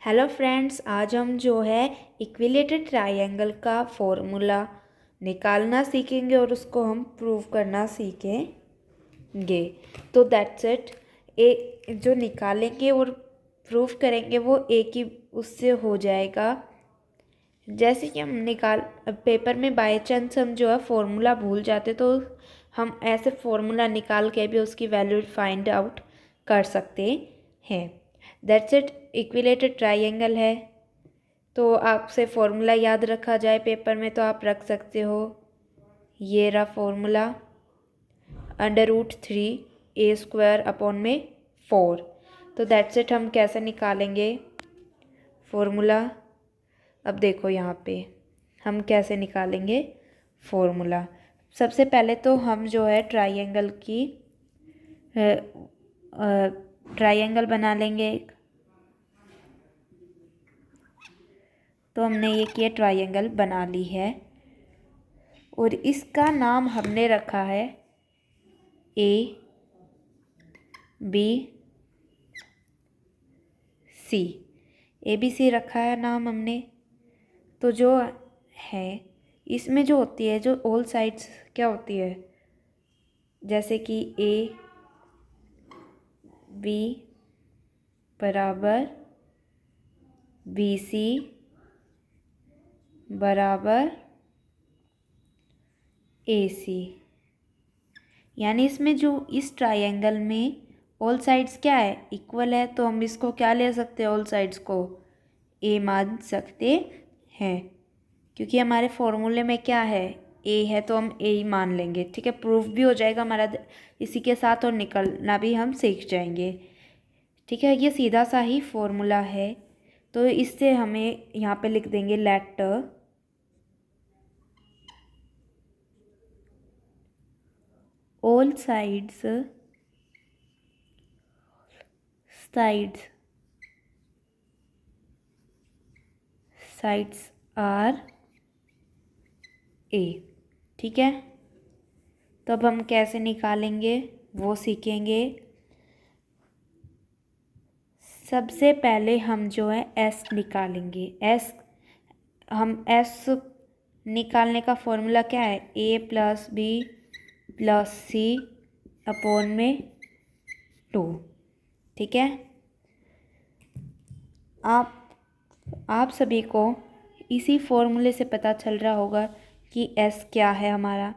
Hello friends, आज हम जो है इक्विलेटरल ट्रायंगल का फॉर्मूला निकालना सीखेंगे और उसको हम प्रूव करना सीखेंगे। तो दैट्स इट। जो निकालेंगे और प्रूव करेंगे वो एक ही उससे हो जाएगा। जैसे कि हम पेपर में बाय चांस हम जो है फॉर्मूला भूल जाते तो हम ऐसे फॉर्मूला निकाल के भी उसकी वैल्यू फाइंड आउट कर सकते हैं। That's it. इक्विलेटरल ट्रायंगल है तो आपसे फॉर्मूला याद रखा जाए पेपर में तो आप रख सकते हो। ये रहा फॉर्मूला, √3a² तो दैट्स इट। हम कैसे निकालेंगे फॉर्मूला, अब देखो यहाँ पे हम कैसे निकालेंगे फॉर्मूला। सबसे पहले तो हम जो है ट्रायंगल बना लेंगे एक। तो हमने ये किया, ट्रायंगल बना ली है और इसका नाम हमने रखा है A B C. A B C रखा है नाम हमने। तो जो है इसमें जो होती है, जो ऑल साइड्स क्या होती है, जैसे कि ए बी बराबर बी सी बराबर ए सी, यानी इसमें जो इस ट्रायंगल में ऑल साइड्स क्या है, इक्वल है। तो हम इसको क्या ले सकते हैं, ऑल साइड्स को ए मान सकते हैं, क्योंकि हमारे फॉर्मूले में क्या है, ए है तो हम ए ही मान लेंगे। ठीक है, प्रूफ भी हो जाएगा हमारा इसी के साथ और निकलना भी हम सीख जाएंगे। ठीक है, ये सीधा सा ही फॉर्मूला है। तो इससे हमें यहाँ पे लिख देंगे let all sides R A. ठीक है, तो अब हम कैसे निकालेंगे वो सीखेंगे। सबसे पहले हम जो है एस निकालेंगे। एस निकालने का फॉर्मूला क्या है, ए प्लस बी प्लस सी अपॉन में 2। ठीक है, आप सभी को इसी फॉर्मूले से पता चल रहा होगा कि एस क्या है हमारा।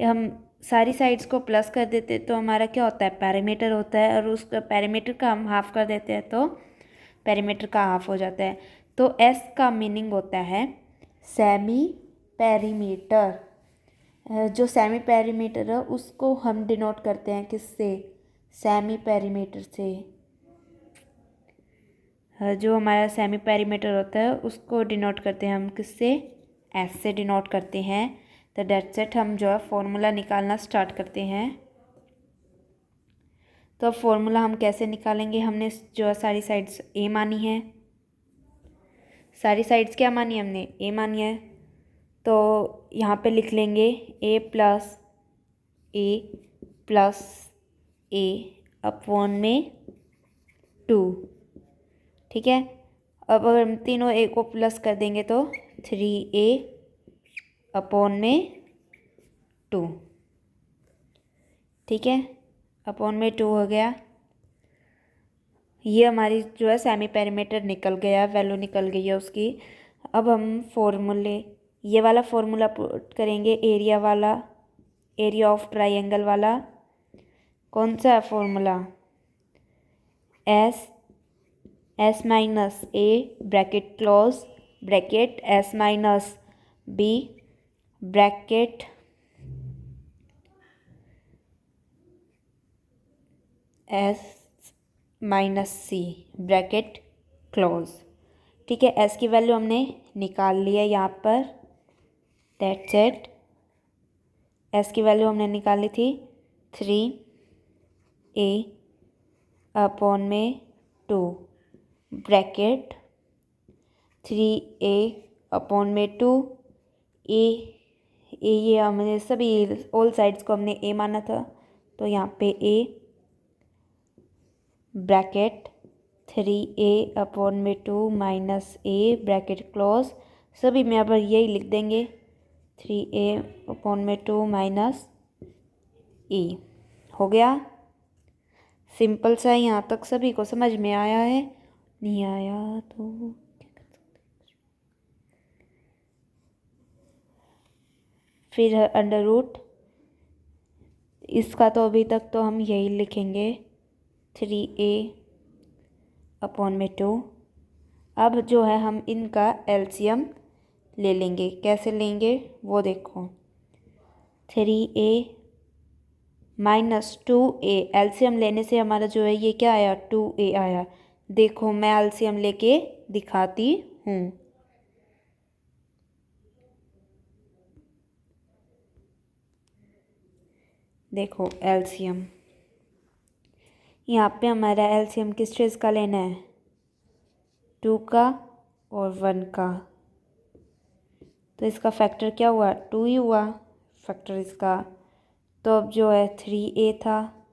हम सारी साइड्स को प्लस कर देते तो हमारा क्या होता है, पैरामीटर होता है, और उस पैरामीटर का हम हाफ कर देते हैं तो पैरामीटर का हाफ हो जाता है। तो एस का मीनिंग होता है सेमी पैरीमीटर। जो सेमी पैरीमीटर है उसको हम डिनोट करते हैं किससे, सेमी पैरीमीटर से। जो हमारा सेमी पैरीमीटर होता है उसको डिनोट करते हैं हम किससे, एस से डिनोट करते हैं। तो दैट्स इट। हम जो है फॉर्मूला निकालना स्टार्ट करते हैं। तो अब फॉर्मूला हम कैसे निकालेंगे, हमने जो है सारी साइड्स ए मानी है। सारी साइड्स क्या मानी है, हमने ए मानी है। तो यहाँ पे लिख लेंगे ए प्लस ए अपॉन में 2। ठीक है, अब अगर हम तीनों ए को प्लस कर देंगे तो 3a अपॉन में 2। ठीक है, अपॉन में 2 हो गया। ये हमारी जो है सेमी पैरामीटर निकल गया, वैल्यू निकल गई है उसकी। अब हम ये वाला फॉर्मूला पुट करेंगे, एरिया वाला, एरिया ऑफ ट्रायंगल वाला। कौन सा है formula, S minus A bracket close bracket S minus B bracket S minus C bracket close. ठीक है, एस की वैल्यू हमने निकाल ली है यहाँ पर। That's it. एस की वैल्यू हमने निकाली थी 3a अपॉन में 2 ब्रैकेट 3a अपॉन में 2 ए। ये हमने सभी ऑल साइड्स को हमने ए माना था, तो यहाँ पे A bracket 3a/2 minus A bracket close, सभी में अब यही लिख देंगे 3a/2 माइनस ए। हो गया सिंपल सा। यहाँ तक सभी को समझ में आया है? नहीं आया तो फिर अंडर रूट, इसका तो अभी तक तो हम यही लिखेंगे 3a/2। अब जो है हम इनका एलसीएम ले लेंगे। कैसे लेंगे वो देखो। 3a माइनस 2a, एलसीएम लेने से हमारा जो है ये क्या आया, 2a आया। देखो मैं एलसीएम लेके दिखाती हूँ। देखो एलसीएम, यहाँ पे हमारा एलसीएम किस चीज़ का लेना है, 2 का और 1 का। तो इसका फैक्टर क्या हुआ, 2 ही हुआ फैक्टर इसका। तो अब जो है 3a था,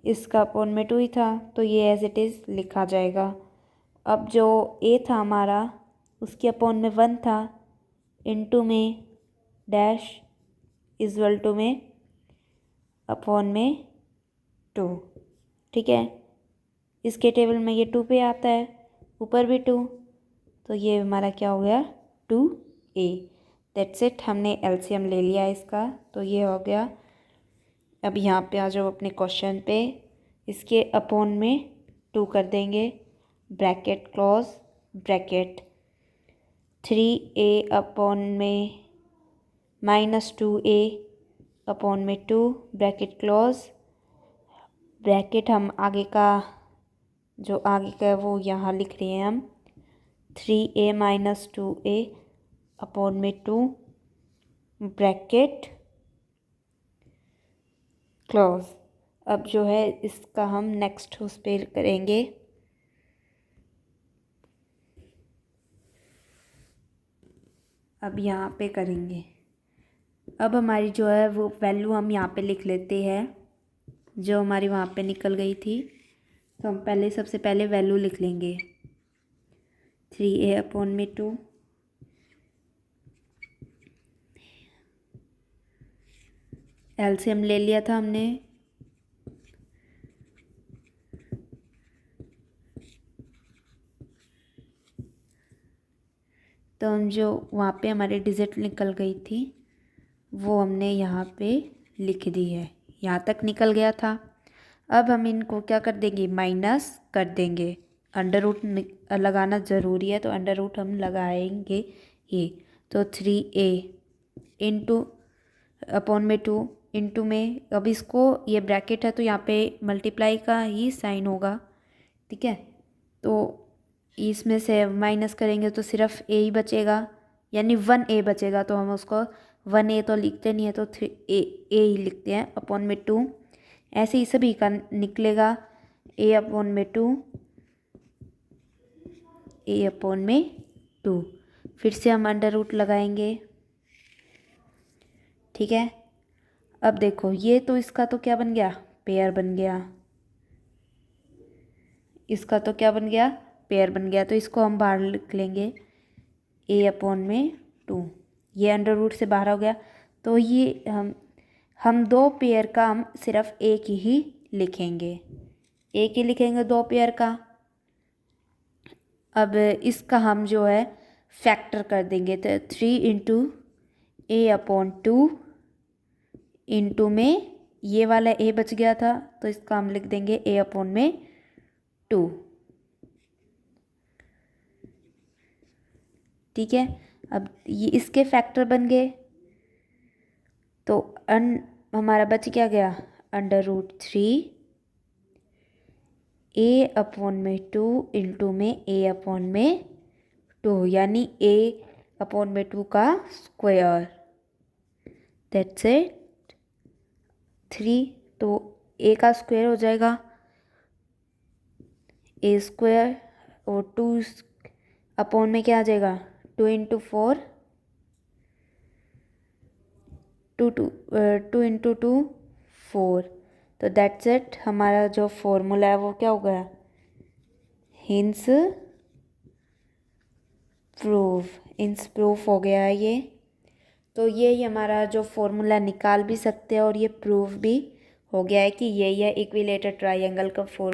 इसका अपॉन में 2 ही था, तो ये एज इट इज़ लिखा जाएगा। अब जो a था हमारा उसके अपॉन में 1 था, इनटू में डैश इजवल टू में अपॉन में 2। ठीक है, इसके टेबल में ये 2 पे आता है, ऊपर भी 2, तो ये हमारा क्या हो गया 2a। दैट्स इट, हमने एलसीएम ले लिया इसका, तो ये हो गया। अब यहाँ पे आ जाओ अपने क्वेश्चन पे, इसके अपॉन में 2 कर देंगे, ब्रैकेट क्लोज, ब्रैकेट 3a/, में माइनस 2a अपॉन में 2 ब्रैकेट क्लोज, ब्रैकेट हम आगे का जो आगे का है वो यहाँ लिख रहे हैं हम, 3a माइनस 2a अपॉन में 2 ब्रैकेट क्लोज। अब जो है इसका हम नेक्स्ट उस पर करेंगे। अब यहाँ पे करेंगे, अब हमारी जो है वो वैल्यू हम यहाँ पे लिख लेते हैं जो हमारी वहाँ पे निकल गई थी। तो हम पहले सबसे पहले वैल्यू लिख लेंगे 3a/2, एलसीएम ले लिया था हमने, तो हम जो वहाँ पे हमारी डिजिट निकल गई थी वो हमने यहाँ पे लिख दी है, यहाँ तक निकल गया था। अब हम इनको क्या कर देंगे, माइनस कर देंगे। अंडर रूट लगाना ज़रूरी है, तो अंडर रूट हम लगाएंगे ही। तो 3a इंटू अपॉन में 2 इंटू में, अब इसको ये ब्रैकेट है तो यहाँ पे मल्टीप्लाई का ही साइन होगा। ठीक है, तो इसमें से माइनस करेंगे तो सिर्फ a ही बचेगा, यानी 1a बचेगा। तो हम उसको 1a तो लिखते नहीं है, तो 3a ही लिखते हैं अपॉन में 2। ऐसे ही सभी का निकलेगा a/2, a/2। फिर से हम अंडर रूट लगाएंगे। ठीक है, अब देखो ये तो इसका तो क्या बन गया, पेयर बन गया, इसका तो क्या बन गया, पेयर बन गया। तो इसको हम बाहर लिख लेंगे a/2, ये अंडर रूट से बाहर हो गया। तो ये हम दो पेयर का हम सिर्फ एक ही लिखेंगे, एक ही लिखेंगे दो पेयर का। अब इसका हम जो है फैक्टर कर देंगे, तो 3 × a/2 इंटू में ये वाला a बच गया था, तो इसका हम लिख देंगे a/2। ठीक है, अब ये इसके फैक्टर बन गए, तो हमारा बच क्या गया, अंडर रूट 3 a/2 इंटू में a/2, यानी a/2 का स्क्वायर। दैट्स इट, 3, तो a का स्क्वायर हो जाएगा a² और 2 अपॉन में क्या आ जाएगा, 2 × 4, 2 × 2 4। तो दैट्स इट, हमारा जो फॉर्मूला है वो क्या हो गया, हिंस प्रूफ हो गया है ये। तो ये हमारा जो फॉर्मूला निकाल भी सकते हैं और ये प्रूफ भी हो गया है कि ये इक्विलेटरल ट्रायंगल का फॉर्मूला